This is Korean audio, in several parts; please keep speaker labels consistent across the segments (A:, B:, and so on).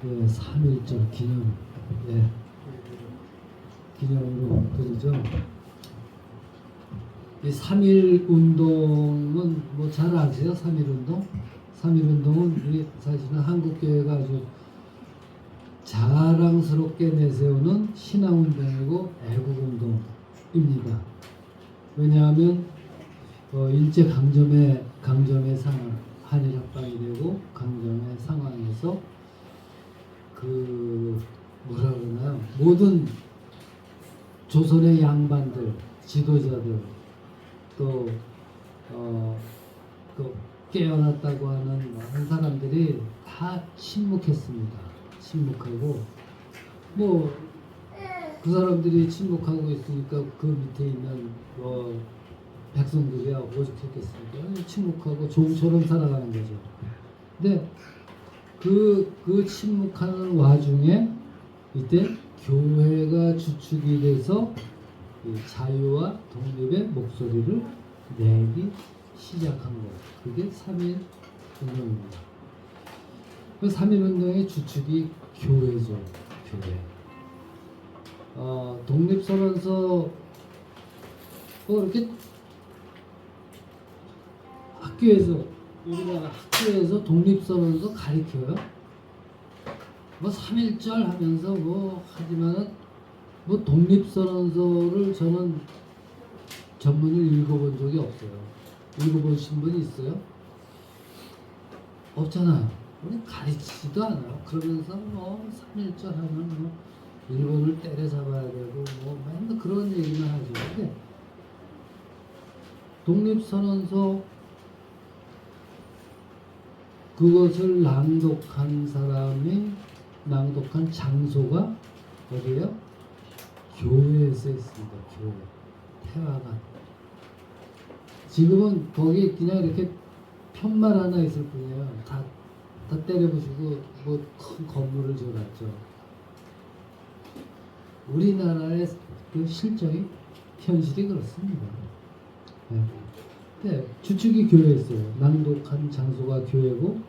A: 예, 3.1절 기념, 예, 기념으로 드리죠. 이 3.1 운동은 뭐 잘 아세요? 3.1 운동? 3.1 운동은 우리 사실은 한국교회가 아주 자랑스럽게 내세우는 신앙운동이고 애국운동입니다. 왜냐하면 일제 강점의 상황, 한일합방이 되고 강점의 상황에서 그 뭐라 그러나요? 모든 조선의 양반들, 지도자들 또 또 깨어났다고 하는 많은 사람들이 다 침묵했습니다. 침묵하고 뭐 그 사람들이 침묵하고 있으니까 그 밑에 있는 백성들이야 오죽했겠습니까? 침묵하고 종처럼 살아가는 거죠. 근데 그 침묵하는 와중에 이때 교회가 주축이 돼서 이 자유와 독립의 목소리를 내기 시작한 거예요. 그게 3.1 운동입니다. 그 3.1 운동의 주축이 교회죠. 교회. 독립선언서 이렇게 우리나라 학교에서 독립선언서 가르쳐요. 뭐 3.1절 하면서 뭐 하지만은 뭐 독립선언서를 저는 전문을 읽어본 적이 없어요. 읽어보신 분 있어요? 없잖아요. 우리 가르치지도 않아요. 그러면서 뭐 3.1절 하면 뭐 일본을 때려잡아야 되고 뭐 맨날 그런 얘기만 하죠. 근데 독립선언서 그것을 낭독한 장소가 어디예요? 교회에서 했습니다. 교회. 태화관. 지금은 거기 그냥 이렇게 편말 하나 있을 뿐이에요. 다 때려부시고 뭐 큰 건물을 지어놨죠. 우리나라의 그 실정이 현실이 그렇습니다. 네. 네, 주축이 교회였어요. 낭독한 장소가 교회고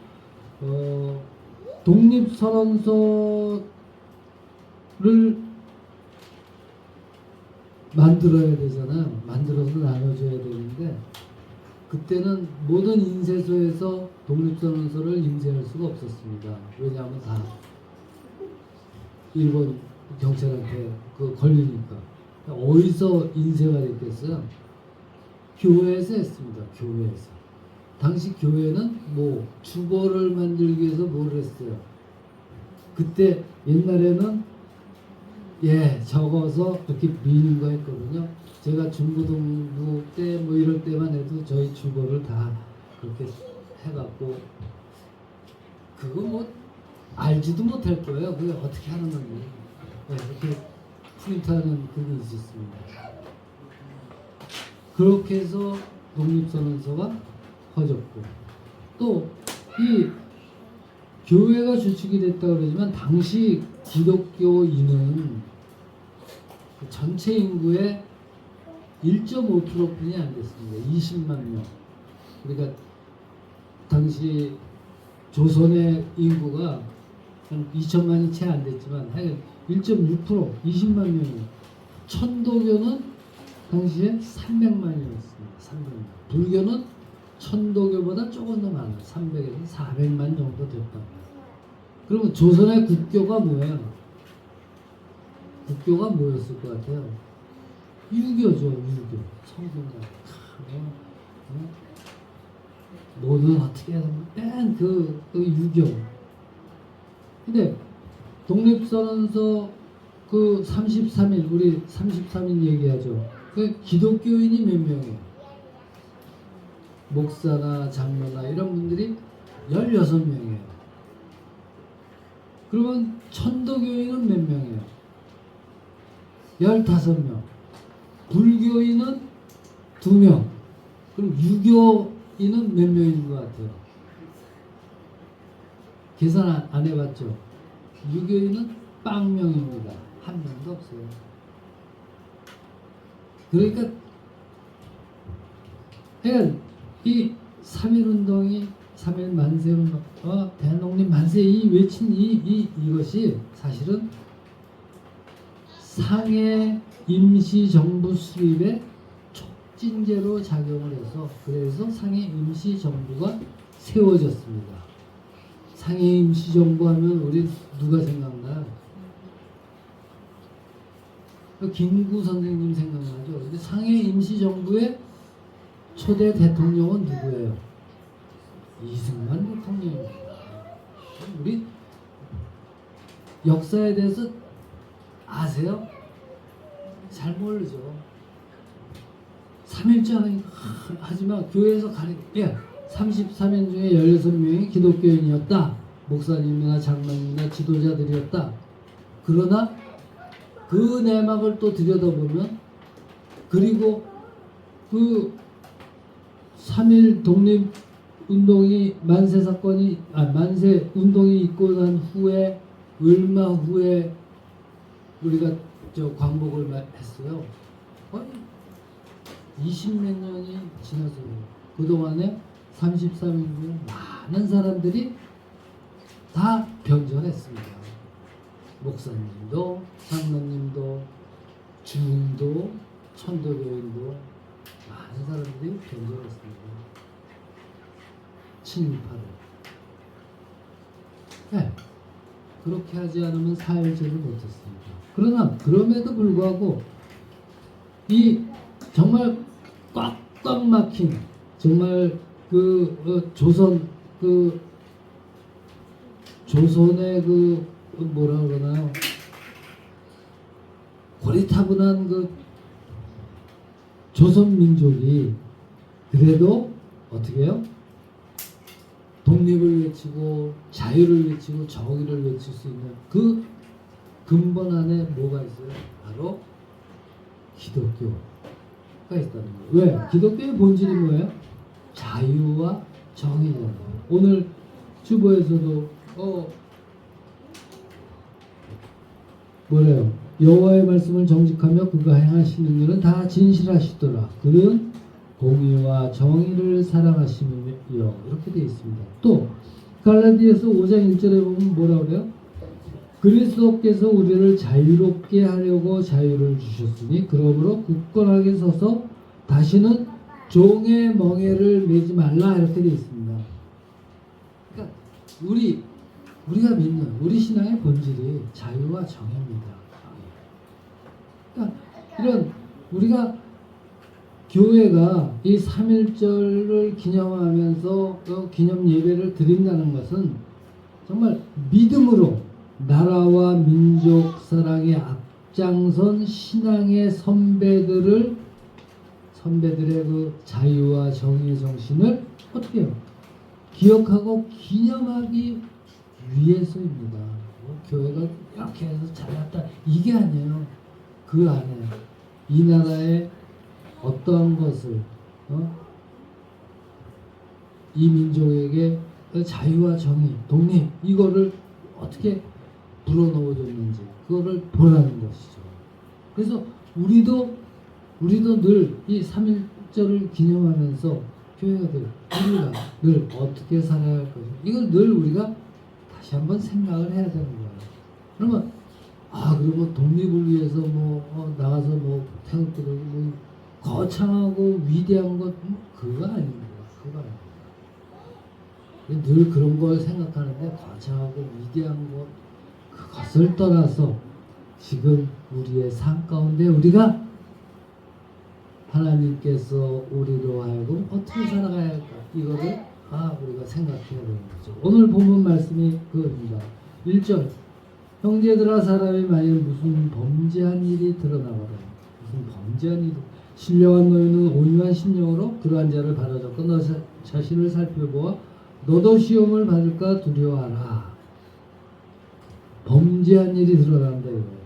A: 독립선언서를 만들어야 되잖아요. 만들어서 나눠줘야 되는데 그때는 모든 인쇄소에서 독립선언서를 인쇄할 수가 없었습니다. 왜냐하면 다 일본 경찰한테 걸리니까. 어디서 인쇄가 됐겠어요? 교회에서 했습니다. 교회에서. 당시 교회는 뭐 주보를 만들기 위해서 뭘 했어요? 그때 옛날에는 적어서 이렇게 미는 거 했거든요. 제가 중고등부 때 뭐 이럴 때만 해도 저희 주보를 다 그렇게 해갖고 그거 뭐 알지도 못할 거예요. 그게 어떻게 하는 건지. 이렇게 프린트하는 그게 있었습니다. 그렇게 해서 독립선언서가 퍼졌고 또 이 교회가 주축이 됐다고 그러지만 당시 기독교인은 전체 인구의 1.5%뿐이 안 됐습니다. 20만 명. 그러니까 당시 조선의 인구가 한 2천만이 채 안 됐지만 1.6% 20만 명이에요. 천도교는 당시에 300만이었습니다. 300만. 불교는 천도교보다 조금 더 많아요. 300에서 400만 정도 됐답니다. 그러면 조선의 국교가 뭐예요? 국교가 뭐였을 것 같아요? 유교죠, 유교. 성경과 뭐든 어떻게 하면 뺀그 유교. 근데 독립선언서 그 33일 우리 33일 얘기하죠. 그 기독교인이 몇 명이에요? 목사나 장로나 이런 분들이 16명이에요. 그러면 천도교인은 몇 명이에요? 15명. 불교인은 2명. 그럼 유교인은 몇 명인 것 같아요? 계산 안 해봤죠? 유교인은 빵명입니다. 한 명도 없어요. 그러니까 이 3.1 운동이 3일 만세 운동, 대농립 만세 이 외친 이것이 사실은 상해 임시정부 수립의 촉진제로 작용을 해서 그래서 상해 임시정부가 세워졌습니다. 상해 임시정부 하면 우리 누가 생각나요? 김구 선생님 생각나죠? 근데 상해 임시정부의 초대 대통령은 누구예요? 이승만 대통령입니다. 우리 역사에 대해서 아세요? 잘 모르죠. 3일절 하지만 교회에서 가르쳐 33인 중에 16명이 기독교인이었다. 목사님이나 장로님이나 지도자들이었다. 그러나 그 내막을 또 들여다보면 그리고 그 3일 독립운동이 만세 운동이 있고 난 후에 얼마 후에 우리가 광복을 했어요. 20몇 년이 지났어요. 그동안에 33인 중에 많은 사람들이 다 변절했습니다. 목사님도, 장로님도, 주인도, 천도교인도 많은 사람들이 변절했습니다. 친일파를. 네, 그렇게 하지 않으면 사회제를 못했습니다. 그러나 그럼에도 불구하고 이 정말 꽉꽉 막힌 정말 조선의 뭐라 그러나요? 고리타분한 조선 민족이 그래도 어떻게 해요? 독립을 외치고 자유를 외치고 정의를 외칠 수 있는 그 근본 안에 뭐가 있어요? 바로 기독교가 있다는 거예요. 왜? 기독교의 본질이 뭐예요? 자유와 정의잖아요. 오늘 주보에서도 뭐래요? 여호와의 말씀을 정직하며 그가 행하시는 일은 다 진실하시더라. 그는 공의와 정의를 사랑하시며 이렇게 되어 있습니다. 또 갈라디아서 5장 1절에 보면 뭐라 그래요? 그리스도께서 우리를 자유롭게 하려고 자유를 주셨으니 그러므로 굳건하게 서서 다시는 종의 멍에를 매지 말라 이렇게 되어 있습니다. 그러니까 우리가 믿는 우리 신앙의 본질이 자유와 정의입니다. 그러니까 이런 우리가 교회가 이 3.1절을 기념하면서 기념 예배를 드린다는 것은 정말 믿음으로 나라와 민족 사랑에 앞장선 신앙의 선배들의 그 자유와 정의의 정신을 어떻게 해요? 기억하고 기념하기 위해서입니다. 교회가 이렇게 해서 잘났다 이게 아니에요. 그 안에 이 나라의 어떠한 것을 이 민족에게 자유와 정의, 독립 이거를 어떻게 불어넣어줬는지 그거를 보라는 것이죠. 그래서 우리도 늘 이 3.1절을 기념하면서 교회가들 우리가 늘 어떻게 살아야 할 것인가 이걸 늘 우리가 다시 한번 생각을 해야 되는 거예요. 그러면 그러면 독립을 위해서 나가서 태극기를 거창하고 위대한 것 그거 아닙니다. 그거 아닙니다. 늘 그런 걸 생각하는데 거창하고 위대한 것 그것을 떠나서 지금 우리의 삶 가운데 우리가 하나님께서 우리로 하여금 어떻게 살아가야 할까 이거를 우리가 생각해야 되는 거죠. 오늘 본문 말씀이 그겁니다. 1절 형제들아 사람이 만일 무슨 범죄한 일이 드러나거든 무슨 범죄한 일이 신령한 너희는 온유한 심령으로 그러한 자를 바라잡고 너 자신을 살펴보아 너도 시험을 받을까 두려워하라. 범죄한 일이 드러난다 이거예요.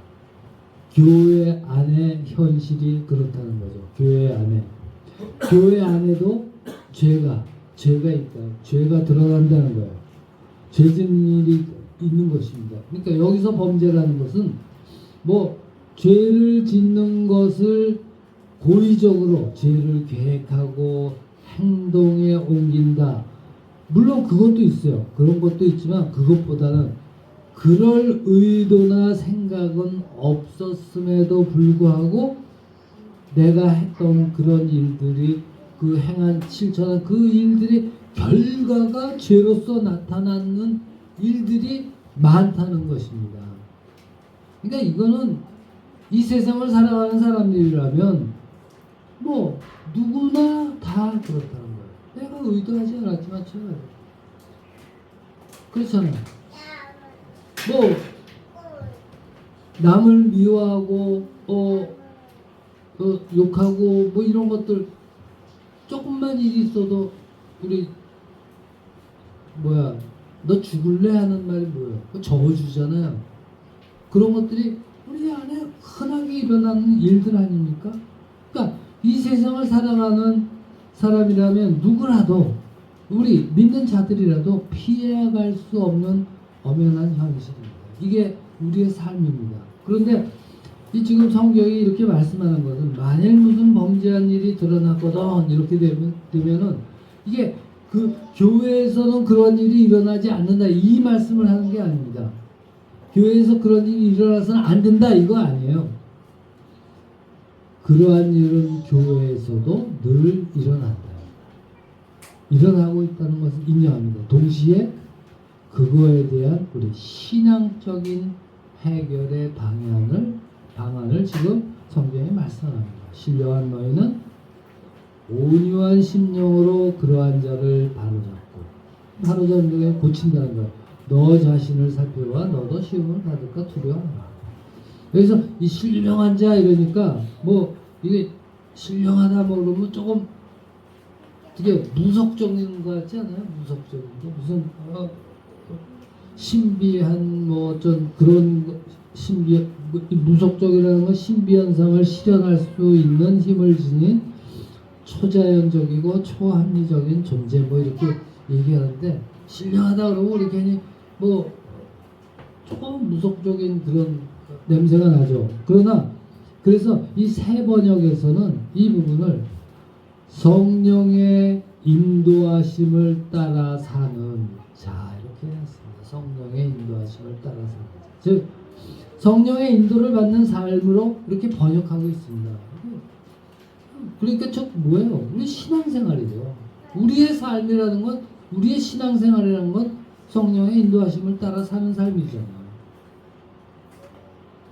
A: 교회 안에 현실이 그렇다는 거죠. 교회 안에도 죄가 있다. 죄가 드러난다는 거예요. 죄진 일이 있는 것입니다. 그러니까 여기서 범죄라는 것은 죄를 짓는 것을 고의적으로 죄를 계획하고 행동에 옮긴다. 물론 그것도 있어요. 그런 것도 있지만 그것보다는 그럴 의도나 생각은 없었음에도 불구하고 내가 했던 그런 일들이 그 행한 실천한 그 일들이 결과가 죄로서 나타나는 일들이 많다는 것입니다. 그러니까 이거는 이 세상을 살아가는 사람들이라면 뭐 누구나 다 그렇다는 거예요. 내가 의도하지 않았지만 제가 그렇잖아요. 뭐 남을 미워하고 욕하고 뭐 이런 것들 조금만 일이 있어도 우리 너 죽을래 하는 말이 뭐예요? 적어주잖아요. 그런 것들이 우리 안에 흔하게 일어나는 일들 아닙니까? 그러니까 이 세상을 살아가는 사람이라면 누구라도 우리 믿는 자들이라도 피해갈 수 없는 엄연한 현실입니다. 이게 우리의 삶입니다. 그런데 이 지금 성경이 이렇게 말씀하는 것은 만일 무슨 범죄한 일이 드러났거든 이렇게 되면은 이게 그 교회에서는 그런 일이 일어나지 않는다 이 말씀을 하는 게 아닙니다. 교회에서 그런 일이 일어나서는 안 된다 이거 아니에요. 그러한 일은 교회에서도 늘 일어난다. 일어나고 있다는 것을 인정합니다. 동시에 그거에 대한 우리 신앙적인 해결의 방안을 지금 성경에 말씀합니다. 신령한 너희는 온유한 심령으로 그러한 자를 바로잡는 게 고친다는 거예요. 너 자신을 살펴봐 너도 시험을 받을까 두려워하라. 여기서 이 신령한 자 이러니까 뭐 이게 신령하다 뭐 그러면 조금 되게 무속적인 것 같지 않아요? 무속적인 게 무슨 신비한 뭐 어떤 그런 무속적이라는 건 신비현상을 실현할 수 있는 힘을 지닌 초자연적이고 초합리적인 존재 뭐 이렇게 얘기하는데 신령하다 그러면 우리 괜히 뭐 조금 무속적인 그런 냄새가 나죠. 그래서 이 새 번역에서는 이 부분을 성령의 인도하심을 따라 사는 자 이렇게 했습니다. 성령의 인도하심을 따라 사는 자. 즉 성령의 인도를 받는 삶으로 이렇게 번역하고 있습니다. 그러니까 저 뭐예요? 우리 신앙생활이죠. 우리의 삶이라는 건 우리의 신앙생활이라는 건 성령의 인도하심을 따라 사는 삶이잖아요.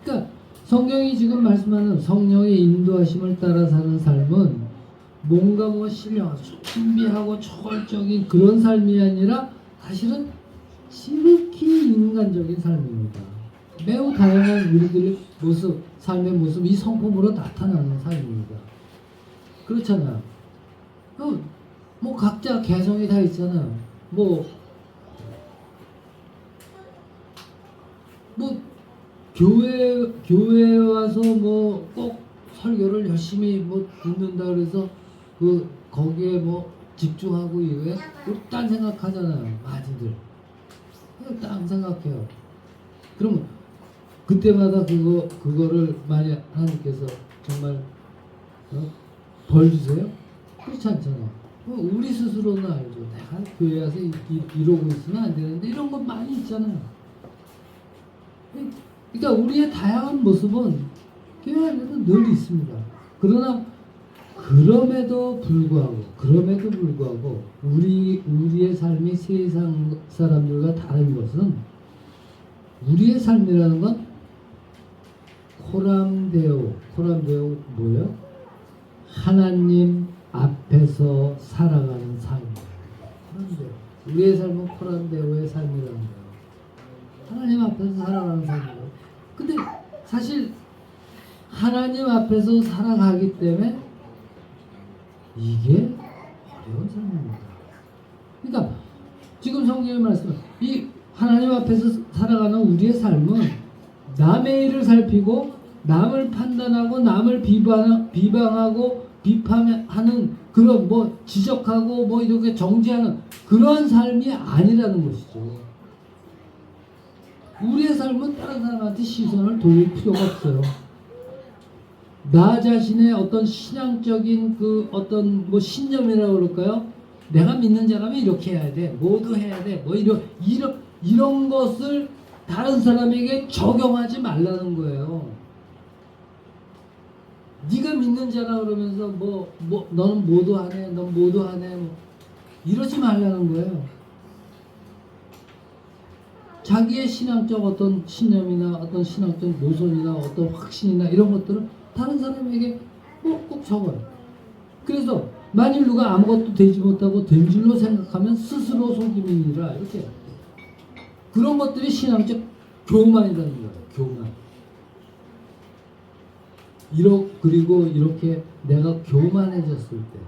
A: 그러니까 성경이 지금 말씀하는 성령의 인도하심을 따라 사는 삶은 뭔가 뭐 신령하고 신비하고 초월적인 그런 삶이 아니라 사실은 지극히 인간적인 삶입니다. 매우 다양한 우리들의 모습, 삶의 모습, 이 성품으로 나타나는 삶입니다. 그렇잖아요. 뭐 각자 개성이 다 있잖아요. 뭐 교회에 와서 뭐 꼭 설교를 열심히 뭐 듣는다 그래서 거기에 뭐 집중하고 이외에 딴 생각하잖아요. 많이들 딴 생각해요. 그러면 그때마다 그거를 만약 하나님께서 정말 벌 주세요? 그렇지 않잖아요. 우리 스스로는 알죠. 내가 교회 와서 이러고 있으면 안 되는데 이런 것 많이 있잖아요. 그러니까 우리의 다양한 모습은 교회 안에도 늘 있습니다. 그러나 그럼에도 불구하고 우리의 삶이 세상 사람들과 다른 것은 우리의 삶이라는 건 코람데오 뭐예요? 하나님 앞에서 살아가는 삶이에요. 우리의 삶은 코람데오의 삶이라는 거예요. 하나님 앞에서 살아가는 삶이에요. 근데 사실 하나님 앞에서 살아가기 때문에 이게 어려운 삶입니다. 그러니까 지금 성경의 말씀은 이 하나님 앞에서 살아가는 우리의 삶은 남의 일을 살피고 남을 판단하고 남을 비방하고 비판하는 그런 뭐 지적하고 뭐 이렇게 정죄하는 그런 삶이 아니라는 것이죠. 우리의 삶은 다른 사람한테 시선을 돌릴 필요가 없어요. 나 자신의 어떤 신앙적인 그 어떤 뭐 신념이라고 그럴까요? 내가 믿는 자라면 이렇게 해야 돼, 모두 해야 돼, 뭐 이런 것을 다른 사람에게 적용하지 말라는 거예요. 네가 믿는 자라 그러면서 너는 모두 하네, 넌 모두 하네, 뭐 이러지 말라는 거예요. 자기의 신앙적 어떤 신념이나 어떤 신앙적 노선이나 어떤 확신이나 이런 것들을 다른 사람에게 꼭 적어요. 그래서 만일 누가 아무것도 되지 못하고 된 줄로 생각하면 스스로 속임이니라, 이렇게. 그런 것들이 신앙적 교만이라는 거예요. 교만. 그리고 이렇게 내가 교만해졌을 때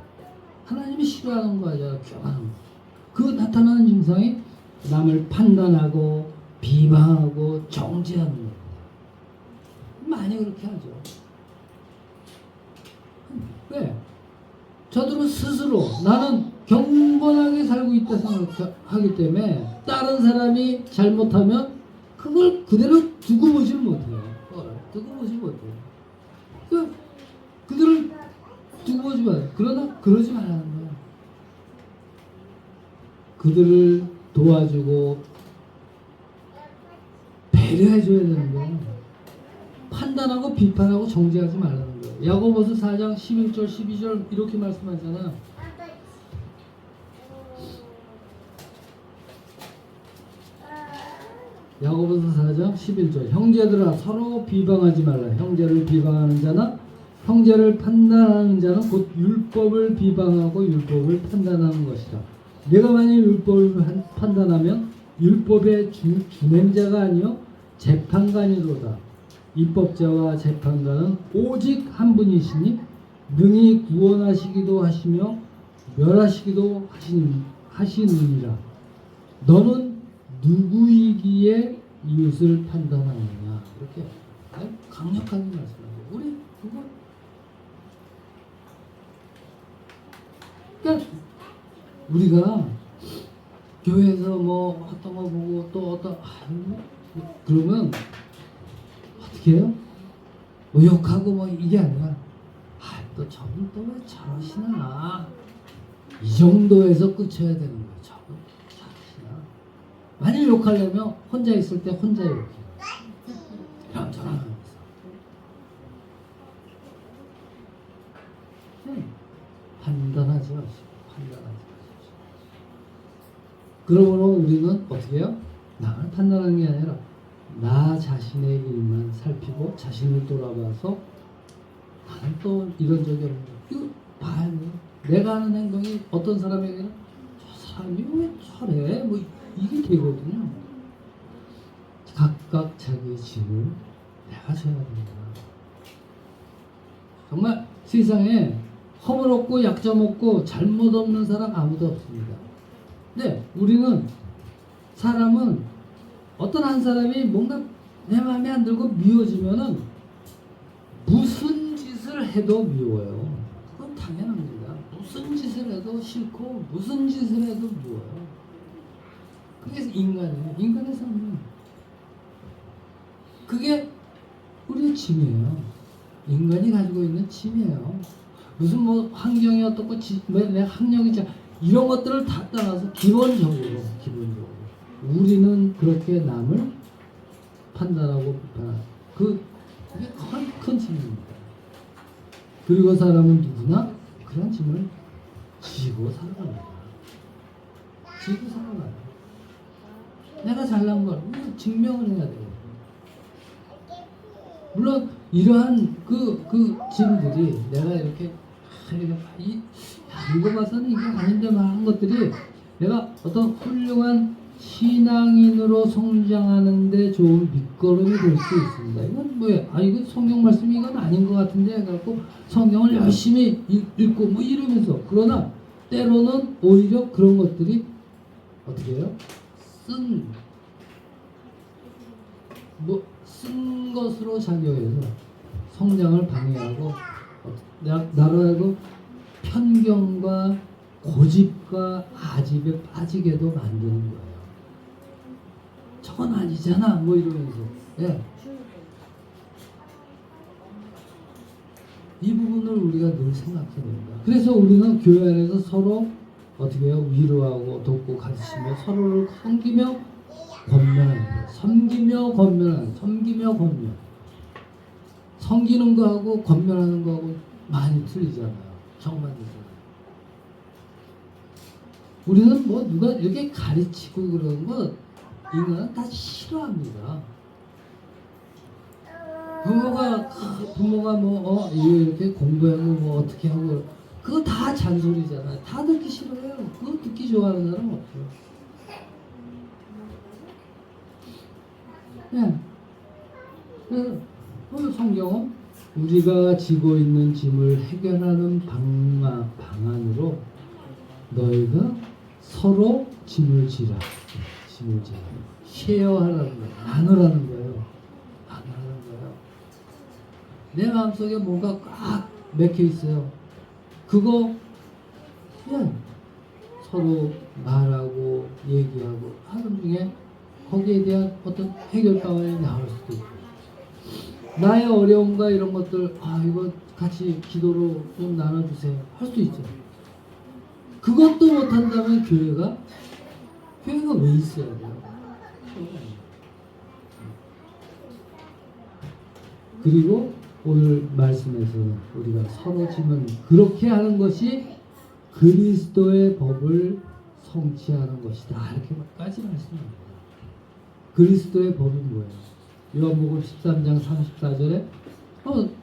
A: 하나님이 싫어하는 거 하잖아. 교만한 거. 그 나타나는 증상이 남을 판단하고 비방하고 정죄하는 겁니다. 많이 그렇게 하죠. 왜? 저들은 스스로 나는 경건하게 살고 있다 생각하기 때문에 다른 사람이 잘못하면 그걸 그대로 두고 보질 못해요. 두고 보지 못해요. 그들을 두고 보지 마요. 그러나 그러지 말라는 거예요. 그들을 도와주고 배려해줘야 되는 거예요. 판단하고 비판하고 정죄하지 말라는 거예요. 야고보서 4장 11절 12절 이렇게 말씀하잖아. 야고보서 4장 11절 형제들아 서로 비방하지 말라. 형제를 비방하는 자나 형제를 판단하는 자는 곧 율법을 비방하고 율법을 판단하는 것이다. 내가 만일 율법을 판단하면 율법의 준행자가 아니요 재판관이로다. 입법자와 재판관은 오직 한 분이시니 능히 구원하시기도 하시며 멸하시기도 하시느니라. 너는 누구이기에 이웃을 판단하느냐. 이렇게 강력하게 말씀하세요. 우리 그거 그러니까 우리가 교회에서 뭐 어떤 거 보고 또 어떤 그러면 어떻게 해요? 뭐 욕하고 뭐 이게 아니라 또 저분 또 왜 저러시나, 이 정도에서 끝쳐야 되는 거예요. 저분 저러시나. 만일 욕하려면 혼자 있을 때 혼자 욕해요. 이런저런 하면서. 판단하지 마시고. 그러므로 우리는 어떻게 해요? 남을 판단하는 게 아니라 나 자신의 일만 살피고 자신을 돌아봐서 나는 또 이런 적이 없는 거. 이거 봐야 돼요. 내가 하는 행동이 어떤 사람에게는 저 사람이 왜 저래? 뭐 이게 되거든요. 각각 자기의 짐을 내가 져야 됩니다. 정말 세상에 허물 없고 약점 없고 잘못 없는 사람 아무도 없습니다. 네, 우리는 사람은 어떤 한 사람이 뭔가 내 마음에 안 들고 미워지면은 무슨 짓을 해도 미워요. 그건 당연합니다. 무슨 짓을 해도 싫고 무슨 짓을 해도 미워요. 그게 인간이에요. 인간의 삶은 그게 우리의 짐이에요. 인간이 가지고 있는 짐이에요. 무슨 뭐 환경이 어떻고 내 학력이 이런 것들을 다 떠나서 기본적으로 우리는 그렇게 남을 판단하고 비판하고 그게 큰 짐입니다. 그리고 사람은 누구나 그런 짐을 지고 살아갑니다. 지고 살아가요. 내가 잘난 걸 증명을 해야 돼요. 물론 이러한 그 짐들이 내가 이렇게 이거 봐서는 이게 아닌데 하는 것들이 내가 어떤 훌륭한 신앙인으로 성장하는데 좋은 밑거름이 될 수 있습니다. 이건 뭐예요? 이거 성경 말씀이 이건 아닌 것 같은데 해갖고 성경을 열심히 읽고 뭐 이러면서, 그러나 때로는 오히려 그런 것들이 어떻게 해요? 쓴 것으로 작용해서 성장을 방해하고 나로 하여금 편견과 고집과 아집에 빠지게도 만드는 거예요. 저건 아니잖아 뭐 이러면서. 예. 이 부분을 우리가 늘 생각해야 됩니다. 그래서 우리는 교회 안에서 서로 어떻게 해요? 위로하고 돕고 가르치며 서로를 섬기며 권면하는 거예요. 섬기며 권면하는, 섬기며 권면. 섬기는 거하고 권면하는 거하고 많이 틀리잖아요. 정반대잖아요. 우리는 뭐 누가 이렇게 가르치고 그러는 거 인간은 다 싫어합니다. 부모가 뭐 이렇게 공부하고 뭐 어떻게 하고 그거 다 잔소리잖아요. 다 듣기 싫어해요. 그거 듣기 좋아하는 사람 없어요. 네. 그 성경은 우리가 지고 있는 짐을 해결하는 방안으로 너희가 서로 짐을 지라. 짐을 지라. 쉐어하라는 거예요. 나누라는 거예요. 나누라는 거예요. 내 마음속에 뭔가 꽉 맥혀 있어요. 그거 그냥 서로 말하고 얘기하고 하는 중에 거기에 대한 어떤 해결 방안이 나올 수도 있고 나의 어려움과 이런 것들 이거 같이 기도로 좀 나눠주세요 할 수도 있죠. 그것도 못한다면 교회가 왜 있어야 돼요? 그리고 오늘 말씀에서는 우리가 서로 짐은 그렇게 하는 것이 그리스도의 법을 성취하는 것이다. 이렇게까지 말씀합니다. 그리스도의 법이 뭐예요? 요한복음 13장 34절에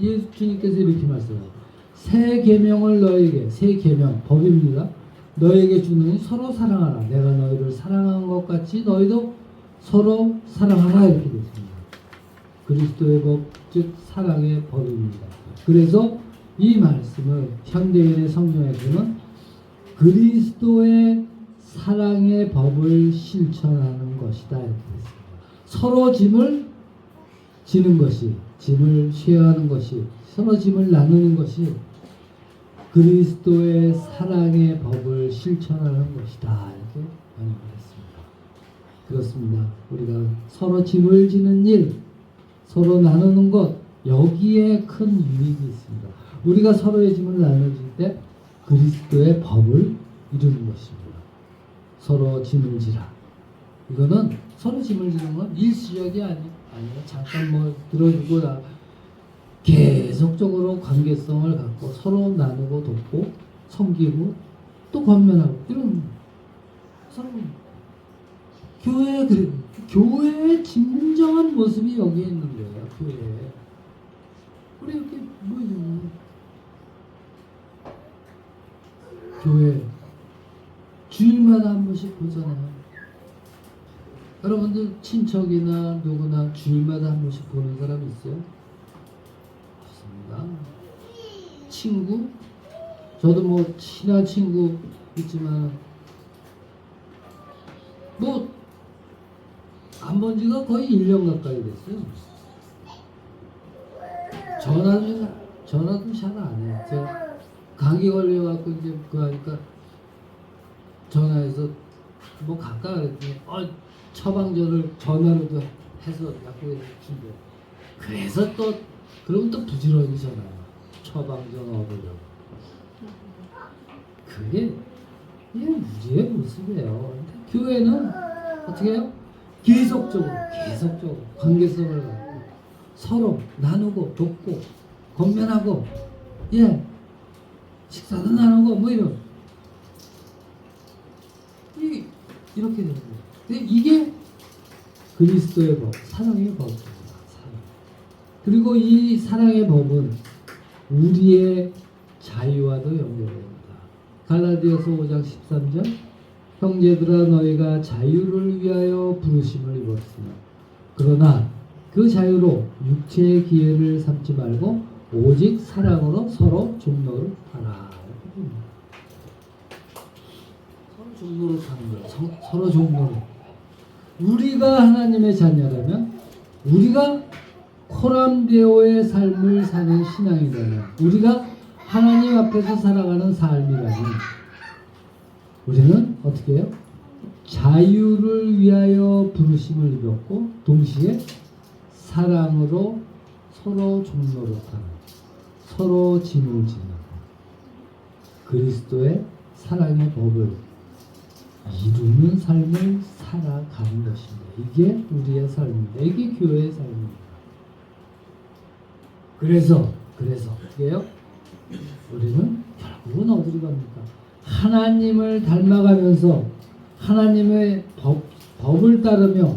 A: 예수님께서 이렇게 말씀해요. 새 계명을 너에게, 새 계명, 법입니다. 너에게 주는 서로 사랑하라. 내가 너희를 사랑한 것 같이 너희도 서로 사랑하라. 이렇게 됐습니다. 그리스도의 법, 즉 사랑의 법입니다. 그래서 이 말씀을 현대인의 성경에서는 그리스도의 사랑의 법을 실천하는 것이다. 이렇게 됐습니다. 서로 짐을 지는 것이, 짐을 쉐어하는 것이, 서로 짐을 나누는 것이 그리스도의 사랑의 법을 실천하는 것이다. 이렇게 말씀했습니다. 그렇습니다. 우리가 서로 짐을 지는 일, 서로 나누는 것, 여기에 큰 유익이 있습니다. 우리가 서로의 짐을 나눠줄 때 그리스도의 법을 이루는 것입니다. 서로 짐을 지라. 이거는 서로 짐을 지는 건 일시적이 아니에요. 잠깐 뭐 들어주고 계속적으로 관계성을 갖고 서로 나누고 돕고 섬기고 또 권면하고 이런 서로 교회의 진정한 모습이 여기에 있는 거예요. 교회에 우리 이렇게 뭐 교회 주일마다 한 번씩 보잖아요. 여러분들 친척이나 누구나 주일마다 한 번씩 보는 사람 있어요? 없습니다. 친구? 저도 뭐 친한 친구 있지만 뭐 안 본 지가 거의 1년 가까이 됐어요. 전화도 잘 안 해요. 제가 감기 걸려갖고 이제 그거 하니까 전화해서 뭐 갈까 그랬더니 처방전을 전화로도 해서 약국에서 준대. 그래서 또 그러면 또 부지런히 전화해요. 처방전 얻으려고. 그게 우리의 모습이에요. 교회는 어떻게 해요? 계속적으로 관계성을 갖고 서로 나누고 돕고 권면하고 식사도 나누고 뭐 이렇게 되는 거예요. 근데 이게 그리스도의 법, 사랑의 법입니다. 그리고 이 사랑의 법은 우리의 자유와도 연결됩니다. 갈라디아서 5장 13절 형제들아 너희가 자유를 위하여 부르심을 입었으나 그러나 그 자유로 육체의 기회를 삼지 말고 오직 사랑으로 서로 종로를 하라. 서로 종로를 하는 거예요. 서로 종로를. 우리가 하나님의 자녀라면 우리가 코람데오의 삶을 사는 신앙이라면 우리가 하나님 앞에서 살아가는 삶이라면 우리는 어떻게 해요? 자유를 위하여 부르심을 입었고 동시에 사랑으로 서로 종로를 하는 서로 짐을 지는 그리스도의 사랑의 법을 이루는 삶을 살아가는 것입니다. 이게 우리의 삶입니다. 이게 교회의 삶입니다. 그래서 이게요. 우리는 결국은 어디로 갑니까? 하나님을 닮아가면서 하나님의 법을 따르며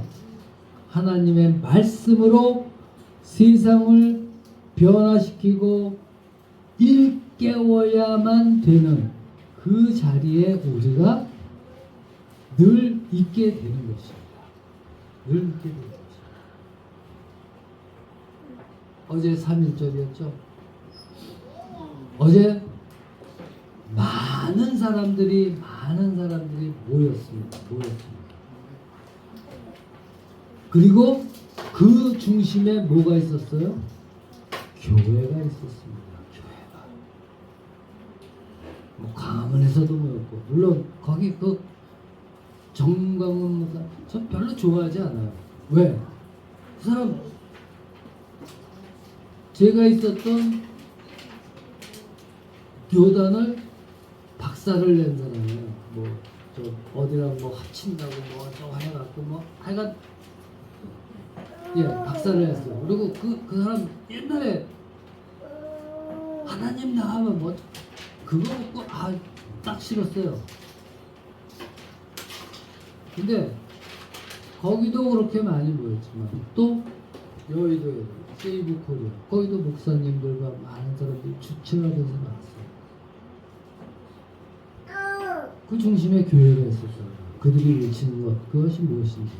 A: 하나님의 말씀으로 세상을 변화시키고 일깨워야만 되는 그 자리에 우리가 늘 있게 되는 것입니다. 늘 있게 되는 것입니다. 어제 3.1절이었죠. 어제 많은 사람들이 모였습니다. 그리고 그 중심에 뭐가 있었어요? 교회가 있었습니다. 교회가. 뭐 광화문에서도 모였고, 물론 거기 그 정광훈 목사 저 별로 좋아하지 않아요. 왜? 그 사람 제가 있었던 교단을 박살을 낸 사람이에요. 뭐 저 어디랑 뭐 합친다고 뭐 저거 해갖고 뭐 하여간 박살을 냈어요. 그리고 그 사람 옛날에 하나님 나가면 뭐 그거 먹고 딱 싫었어요. 근데 거기도 그렇게 많이 모였지만 또 여의도에 세이브 코리아 거기도 목사님들과 많은 사람들이 주체가 돼서 나왔어요. 그 중심에 교회가 있었어요. 그들이 외치는 것 그것이 무엇인지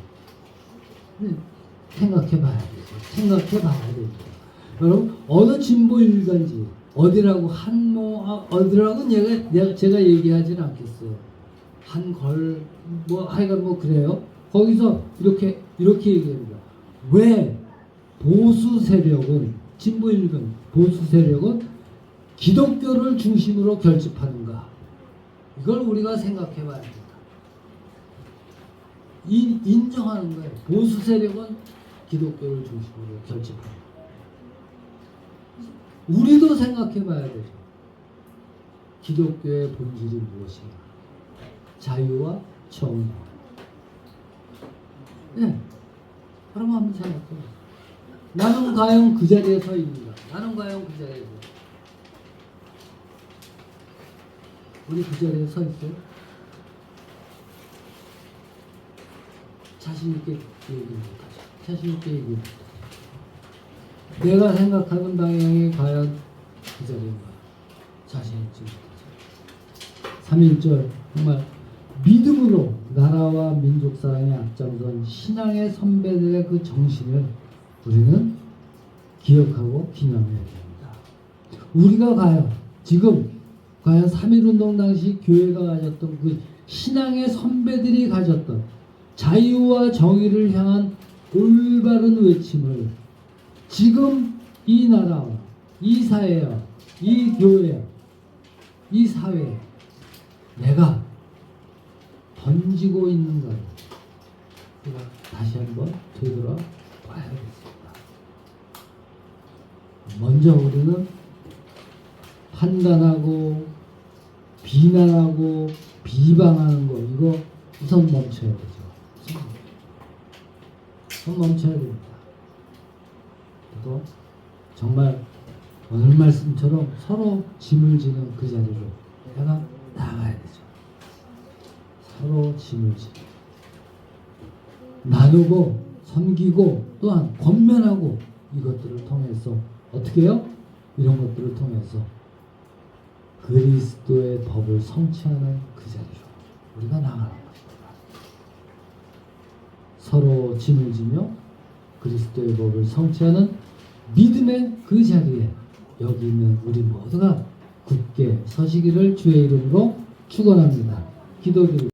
A: 생각해 봐야 되죠. 여러분 어느 진보 일간지 어디라고 어디라고 제가 얘기하지는 않겠어요. 한걸 뭐 하여간 뭐 그래요. 거기서 이렇게 얘기합니다. 왜 보수 세력은 진보 일간 보수 세력은 기독교를 중심으로 결집하는가? 이걸 우리가 생각해 봐야 된다. 인정하는 거예요. 보수 세력은 기독교를 중심으로 결집한다. 우리도 생각해 봐야 되죠. 기독교의 본질이 무엇인가? 자유와 정의. 그럼 한번 생각해 봐요. 나는 과연 그 자리에 서 있는가? 우리 그 자리에 서 있어요? 자신있게 얘기 못하죠. 자신있게 얘기 못하죠. 내가 생각하는 방향이 과연 그 자리인가? 자신있지 못하죠. 3.1절 정말 믿음으로 나라와 민족 사랑에 앞장선 신앙의 선배들의 그 정신을 우리는 기억하고 기념해야 됩니다. 우리가 과연 3.1운동 당시 교회가 가졌던 그 신앙의 선배들이 가졌던 자유와 정의를 향한 올바른 외침을 지금 이 나라와 이 사회와 이 교회와 이 사회에 내가 던지고 있는가를 우리가 다시 한번 되돌아봐야겠습니다. 먼저 우리는 판단하고 비난하고 비방하는 거 이거 우선 멈춰야 되죠. 우선 멈춰야 됩니다. 그리고 정말 오늘 말씀처럼 서로 짐을 지는 그 자리로 내가 나가야 되죠. 서로 짐을 지고 나누고 섬기고 또한 권면하고 이것들을 통해서 어떻게 해요? 이런 것들을 통해서 그리스도의 법을 성취하는 그 자리로 우리가 나가는 것입니다. 서로 짐을 지며 그리스도의 법을 성취하는 믿음의 그 자리에 여기 있는 우리 모두가 굳게 서시기를 주의 이름으로 축원합니다. 기도드립니다.